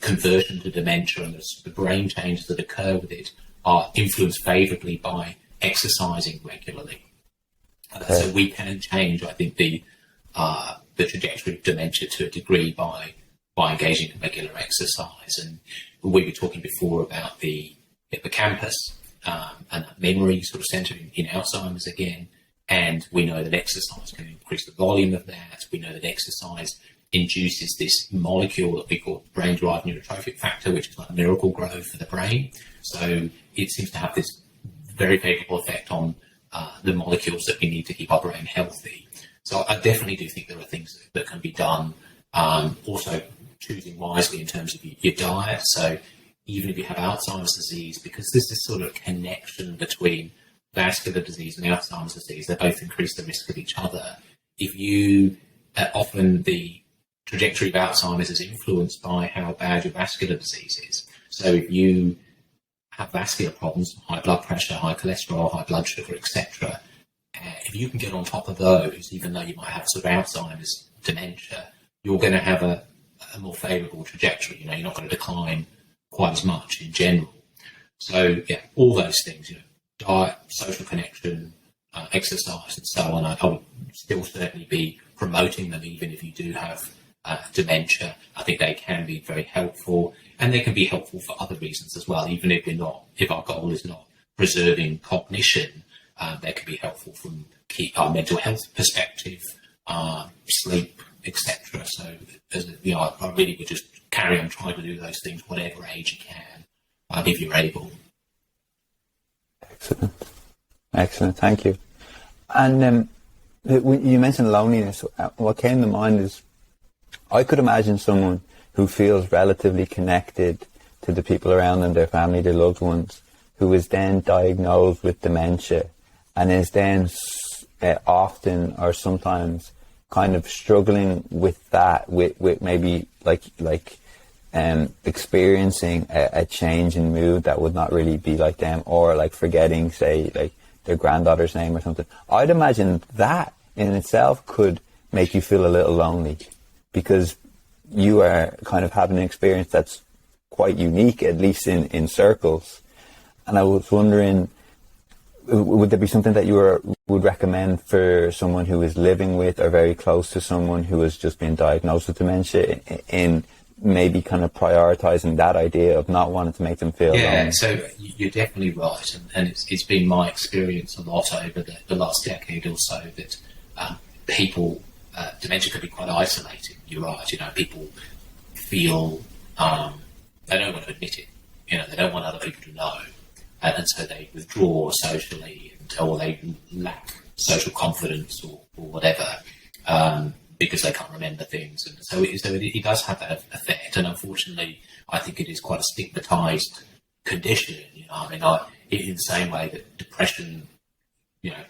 conversion to dementia and the brain changes that occur with it are influenced favourably by exercising regularly. Okay. So we can change, I think, the trajectory of dementia to a degree by engaging in regular exercise. And we were talking before about the hippocampus and that memory sort of centre in Alzheimer's again. And we know that exercise can increase the volume of that. We know that exercise induces this molecule that we call brain-derived neurotrophic factor, which is like miracle grow for the brain. So it seems to have this very favourable effect on the molecules that we need to keep our brain healthy. So I definitely do think there are things that can be done. Also choosing wisely in terms of your diet. So even if you have Alzheimer's disease, because there's this sort of connection between vascular disease and Alzheimer's disease, they both increase the risk of each other. If you, often the trajectory of Alzheimer's is influenced by how bad your vascular disease is. So if you have vascular problems, high blood pressure, high cholesterol, high blood sugar, etc., if you can get on top of those, even though you might have sort of Alzheimer's dementia, you're going to have a more favourable trajectory. You're not going to decline quite as much in general. So yeah, all those things, diet, social connection, exercise, and so on. I would still certainly be promoting them, even if you do have dementia. I think they can be very helpful, and they can be helpful for other reasons as well. Even if our goal is not preserving cognition, they can be helpful from our mental health perspective, sleep, etc. So, I really would just carry on trying to do those things, whatever age you can, if you're able. Excellent. Thank you. And you mentioned loneliness. What came to mind is, I could imagine someone who feels relatively connected to the people around them, their family, their loved ones, who is then diagnosed with dementia and is then often or sometimes kind of struggling with that, with maybe like experiencing a change in mood that would not really be like them, or like forgetting, say, like their granddaughter's name or something. I'd imagine that in itself could make you feel a little lonely, because you are kind of having an experience that's quite unique, at least in circles. And I was wondering, would there be something that you would recommend for someone who is living with or very close to someone who has just been diagnosed with dementia, in maybe kind of prioritizing that idea of not wanting to make them feel lonely? So you're definitely right, and it's been my experience a lot over the last decade or so that people, dementia can be quite isolating. You're right, people feel they don't want to admit it, they don't want other people to know, and so they withdraw socially, or they lack social confidence or whatever, because they can't remember things. And so it does have that effect. And unfortunately, I think it is quite a stigmatized condition. In the same way that depression,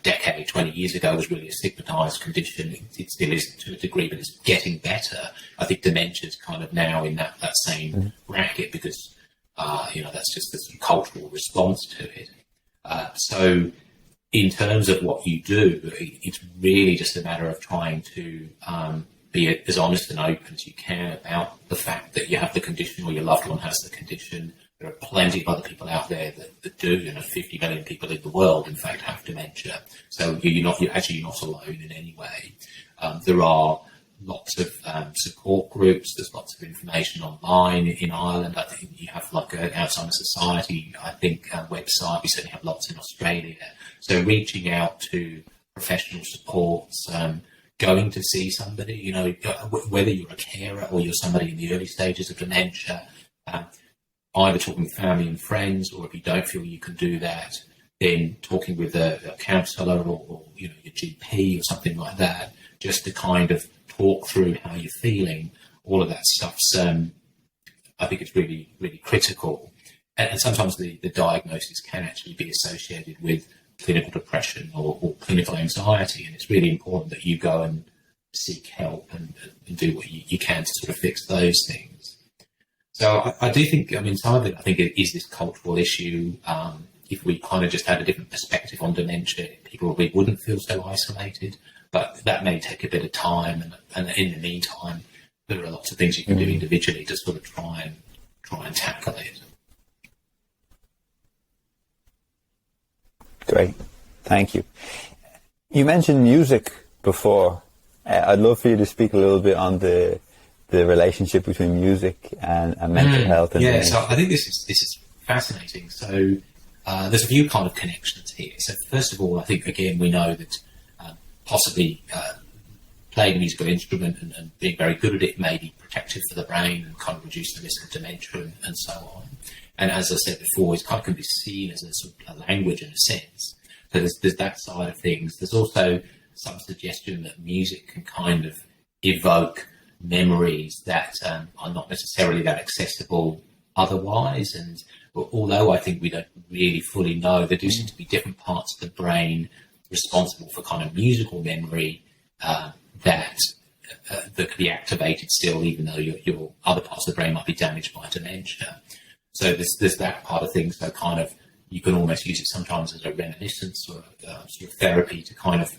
decade, 20 years ago was really a stigmatized condition. It still is to a degree, but it's getting better. I think dementia is kind of now in that same bracket, because, that's just the sort of cultural response to it. So in terms of what you do, it's really just a matter of trying to be as honest and open as you can about the fact that you have the condition, or your loved one has the condition. There are plenty of other people out there that do. 50 million people in the world, in fact, have dementia. So you're actually not alone in any way. There are lots of support groups. There's lots of information online in Ireland. I think you have like an Alzheimer's Society, website. We certainly have lots in Australia. So reaching out to professional supports, going to see somebody, whether you're a carer or you're somebody in the early stages of dementia, either talking with family and friends, or if you don't feel you can do that, then talking with a counsellor or your GP or something like that, just to kind of talk through how you're feeling. All of that stuff's, I think it's really, really critical. And sometimes the diagnosis can actually be associated with clinical depression or clinical anxiety, and it's really important that you go and seek help and do what you can to sort of fix those things. So I do think, some of it, I think it is this cultural issue. If we kind of just had a different perspective on dementia, people probably wouldn't feel so isolated, but that may take a bit of time. And in the meantime, there are lots of things you can do individually to sort of try and tackle it. Great. Thank you. You mentioned music before. I'd love for you to speak a little bit on the relationship between music and mental health. And so I think this is fascinating. So there's a few kind of connections here. So first of all, I think, again, we know that possibly playing a musical instrument and being very good at it may be protective for the brain and kind of reduce the risk of dementia and so on. And as I said before, it kind of can be seen as a sort of a language in a sense. So there's that side of things. There's also some suggestion that music can kind of evoke memories that are not necessarily that accessible otherwise. And although I think we don't really fully know, there do seem to be different parts of the brain responsible for kind of musical memory that can be activated still, even though your other parts of the brain might be damaged by dementia. So there's that part of things. So kind of you can almost use it sometimes as a reminiscence or sort of therapy to kind of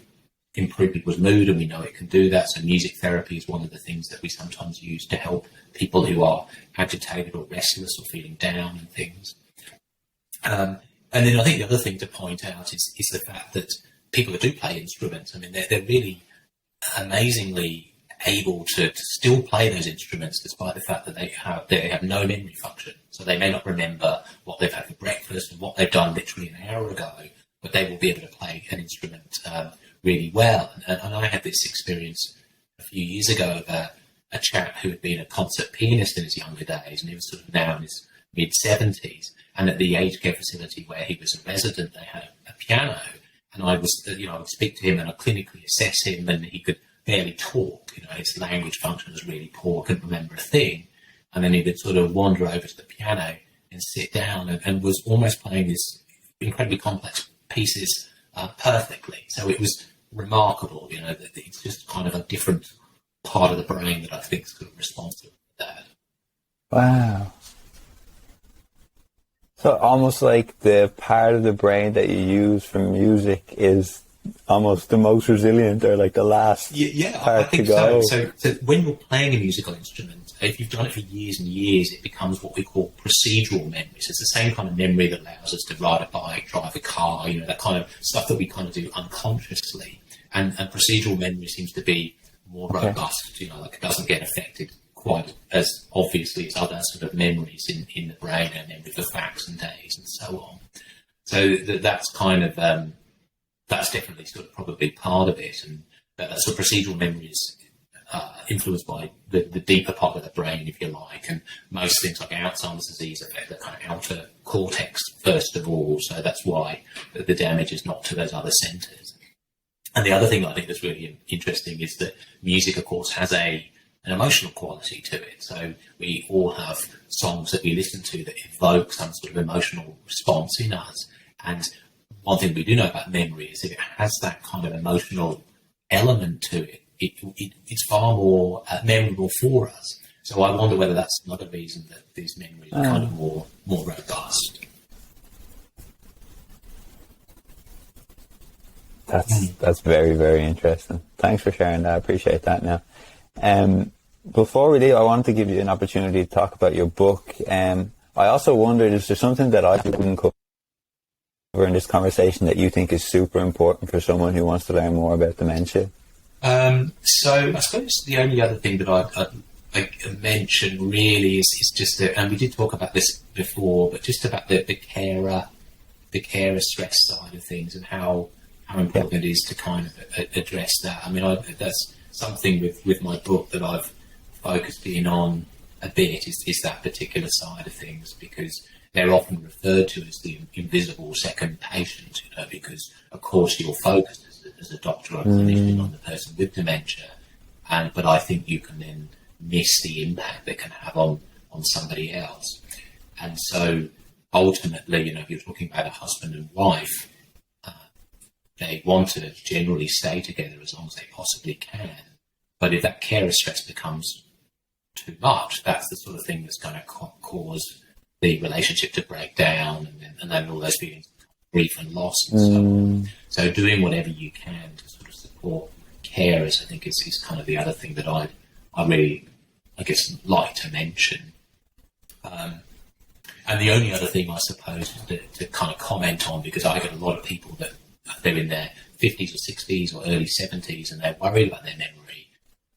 improve people's mood, and we know it can do that. So music therapy is one of the things that we sometimes use to help people who are agitated or restless or feeling down and things. And then I think the other thing to point out is the fact that people who do play instruments, they're really amazingly able to still play those instruments despite the fact that they have no memory function. So they may not remember what they've had for breakfast and what they've done literally an hour ago, but they will be able to play an instrument really well. And I had this experience a few years ago of a chap who had been a concert pianist in his younger days, and he was sort of now in his mid-70s. And at the aged care facility where he was a resident, they had a piano. And I would speak to him and I'd clinically assess him, and he could barely talk. His language function was really poor, couldn't remember a thing. And then he would sort of wander over to the piano and sit down and was almost playing these incredibly complex pieces perfectly. So it was remarkable, that it's just kind of a different part of the brain that I think is sort of responsible for that. Wow. So almost like the part of the brain that you use for music is almost the most resilient, or like the last I part think to go. So when you're playing a musical instrument, if you've done it for years and years, it becomes what we call procedural memory. So it's the same kind of memory that allows us to ride a bike, drive a car, that kind of stuff that we kind of do unconsciously. And procedural memory seems to be more robust, like it doesn't get affected quite as obviously as other sort of memories in the brain, and memory for facts and days and so on. So that's kind of... that's definitely sort of probably part of it, and so procedural memory is influenced by the deeper part of the brain, if you like, and most things like Alzheimer's disease affect the kind of outer cortex first of all, so that's why the damage is not to those other centres. And the other thing I think that's really interesting is that music, of course, has an emotional quality to it. So we all have songs that we listen to that evoke some sort of emotional response in us, and one thing we do know about memory is if it has that kind of emotional element to it, it's far more memorable for us. So I wonder whether that's another reason that these memories are kind of more robust. That's very, very interesting. Thanks for sharing that. I appreciate that now. Before we leave, I wanted to give you an opportunity to talk about your book. I also wondered, is there something that I didn't cover in this conversation that you think is super important for someone who wants to learn more about dementia? So I suppose the only other thing that I mention really is just that, and we did talk about this before, but just about the carer stress side of things, and how important it is to kind of address that. I mean, that's something with my book that I've focused in on a bit, is that particular side of things, because they're often referred to as the invisible second patient, because, of course, you're focused as a doctor or clinician on the person with dementia, but I think you can then miss the impact they can have on somebody else. And so, ultimately, if you're talking about a husband and wife, they want to generally stay together as long as they possibly can. But if that carer stress becomes too much, that's the sort of thing that's going to cause the relationship to break down, and then all those feelings of grief and loss and so on. So doing whatever you can to sort of support carers, I think, is kind of the other thing that I really, I guess, like to mention. And the only other thing, I suppose, to kind of comment on, because I get a lot of people that they're in their 50s or 60s or early 70s and they're worried about their memory,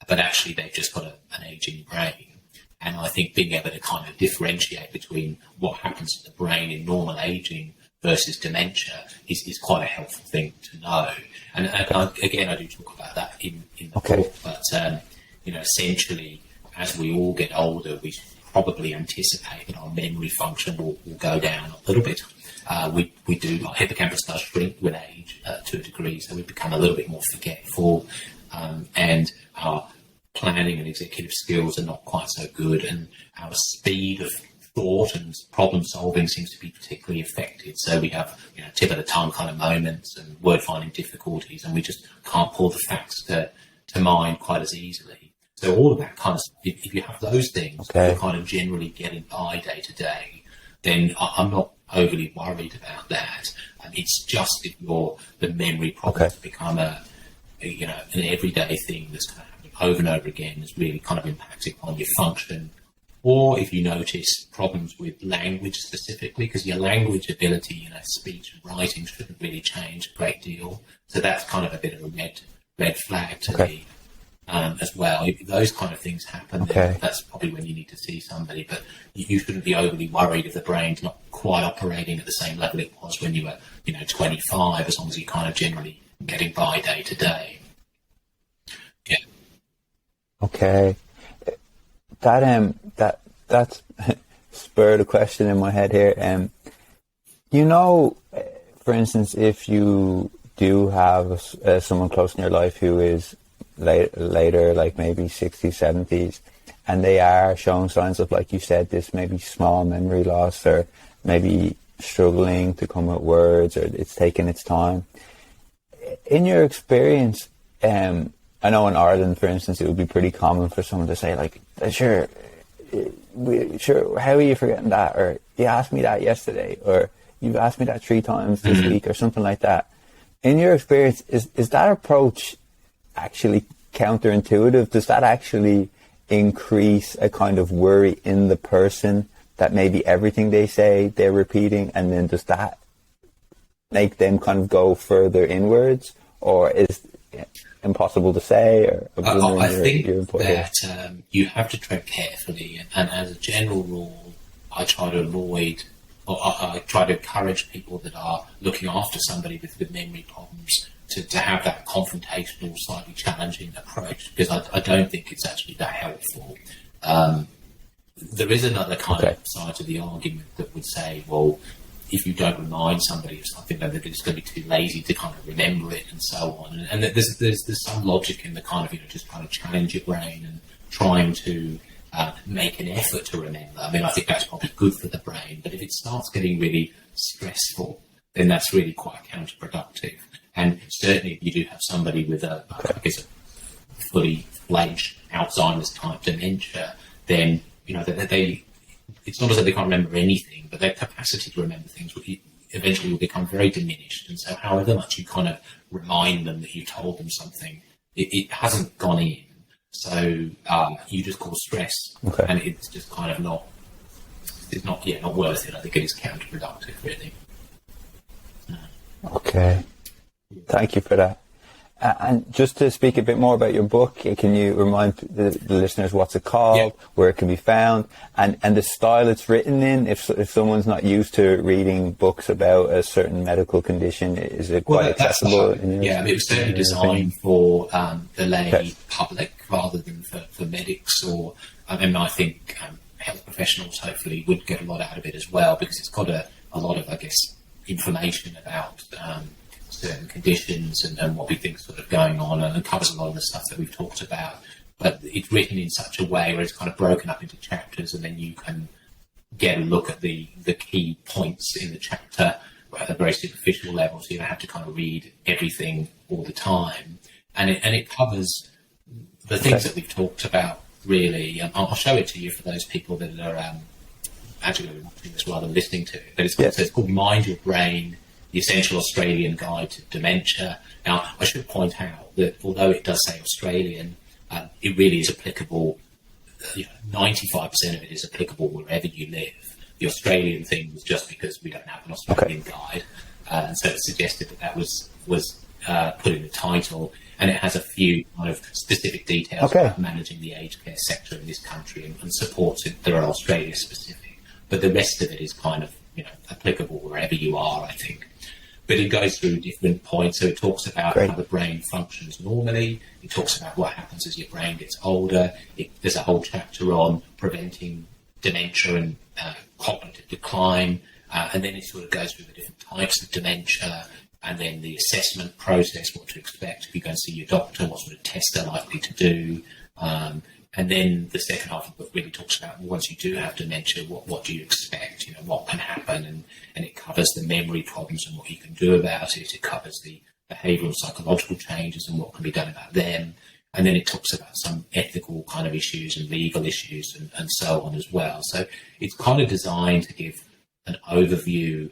but actually they've just got an aging brain. And I think being able to kind of differentiate between what happens to the brain in normal aging versus dementia is quite a helpful thing to know. And I do talk about that in the book. But, essentially, as we all get older, we probably anticipate that our memory function will go down a little bit. We do, our hippocampus does shrink with age to a degree, so we become a little bit more forgetful, and our planning and executive skills are not quite so good, and our speed of thought and problem solving seems to be particularly affected. So we have tip of the tongue kind of moments and word finding difficulties, and we just can't pull the facts to mind quite as easily. So all of that kind of, if you have those things, you're kind of generally getting by day to day, then I'm not overly worried about that. It's just if the memory problems become an everyday thing that's kind of happening over and over again, is really kind of impacting on your function. Or if you notice problems with language specifically, because your language ability, speech and writing shouldn't really change a great deal. So that's kind of a bit of a red flag to me as well. If those kind of things happen, then that's probably when you need to see somebody. But you shouldn't be overly worried if the brain's not quite operating at the same level it was when you were, 25, as long as you're kind of generally getting by day to day. Yeah. Okay. That's spurred a question in my head here. For instance, if you do have someone close in your life who is later, like maybe 60s, 70s, and they are showing signs of, like you said, this maybe small memory loss, or maybe struggling to come with words, or it's taking its time. In your experience, I know in Ireland, for instance, it would be pretty common for someone to say, like, sure, sure, how are you forgetting that? Or you asked me that yesterday, or you've asked me that 3 times this week, or something like that. In your experience, is that approach actually counterintuitive? Does that actually increase a kind of worry in the person that maybe everything they say they're repeating, and then does that make them kind of go further inwards, or is it impossible to say? Or I think that you have to tread carefully, and as a general rule, I try to avoid, or I try to encourage people that are looking after somebody with memory problems to have that confrontational, slightly challenging approach, because I don't think it's actually that helpful. There is another kind of side to the argument that would say, well, if you don't remind somebody of something, then they're just going to be too lazy to kind of remember it, and so on. And there's some logic in the kind of, just trying to challenge your brain and trying to make an effort to remember. I mean, I think that's probably good for the brain, but if it starts getting really stressful, then that's really quite counterproductive. And certainly if you do have somebody with I guess a fully fledged Alzheimer's type dementia, then, it's not as though they can't remember anything, but their capacity to remember things eventually will become very diminished. And so however much you kind of remind them that you told them something, it hasn't gone in. So you just cause stress, and it's just kind of not worth it. I think it is counterproductive, really. Okay. Thank you for that. And just to speak a bit more about your book, can you remind the listeners what's it called, where it can be found, and the style it's written in? If someone's not used to reading books about a certain medical condition, is it quite accessible? It was certainly designed for the lay public rather than for medics, or I think health professionals hopefully would get a lot out of it as well, because it's got a lot of, I guess, information about certain conditions and what we think is sort of going on, and covers a lot of the stuff that we've talked about. But it's written in such a way where it's kind of broken up into chapters, and then you can get a look at the key points in the chapter at a very superficial level, so you don't have to kind of read everything all the time. And it covers the things that we've talked about, really. I'll show it to you for those people that are actually watching this rather than listening to it. But it's called Mind Your Brain, The Essential Australian Guide to Dementia. Now, I should point out that although it does say Australian, it really is applicable. 95% of it is applicable wherever you live. The Australian thing was just because we don't have an Australian guide, and so it suggested that was put in the title, and it has a few kind of specific details about managing the aged care sector in this country and supports it that are Australia specific. But the rest of it is kind of applicable wherever you are, I think. But it goes through different points. So it talks about how the brain functions normally. It talks about what happens as your brain gets older. There's a whole chapter on preventing dementia and cognitive decline. And then it sort of goes through the different types of dementia, and then the assessment process, what to expect if you go and see your doctor, what sort of tests they're likely to do. And then the second half of the book really talks about, once you do have dementia, what do you expect? What can happen? And it covers the memory problems and what you can do about it. It covers the behavioural psychological changes and what can be done about them. And then it talks about some ethical kind of issues and legal issues and so on as well. So it's kind of designed to give an overview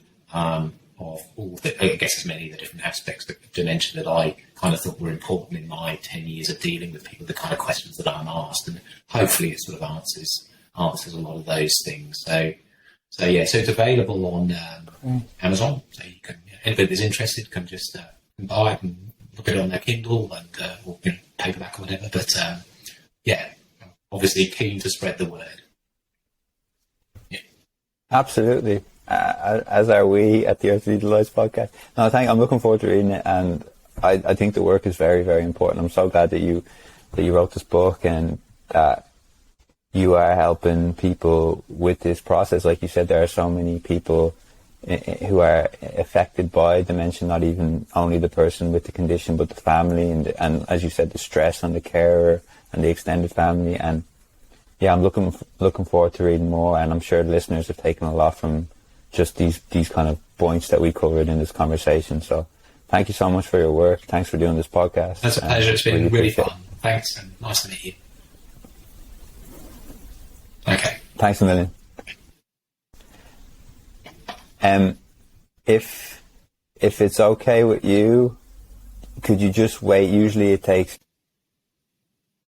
of all I guess as many of the different aspects of dementia that I kind of thought were important in my 10 years of dealing with people, the kind of questions that I'm asked, and hopefully it sort of answers a lot of those things. So it's available on Amazon. So you can, anybody that's interested can just buy it and look at it on their Kindle or paperback or whatever. But obviously keen to spread the word. Yeah, absolutely. As are we at the RTD Delights podcast. No, I'm looking forward to reading it, and I think the work is very, very important. I'm so glad that you wrote this book and that you are helping people with this process. Like you said, there are so many people who are affected by dementia, not even only the person with the condition, but the family, and as you said, the stress on the carer and the extended family. And I'm looking forward to reading more, and I'm sure the listeners have taken a lot from just these kind of points that we covered in this conversation. So thank you so much for your work. Thanks for doing this podcast. That's a pleasure. It's been really fun. Thanks, and nice to meet you. Okay. Thanks a million. If it's okay with you, could you just wait? Usually it takes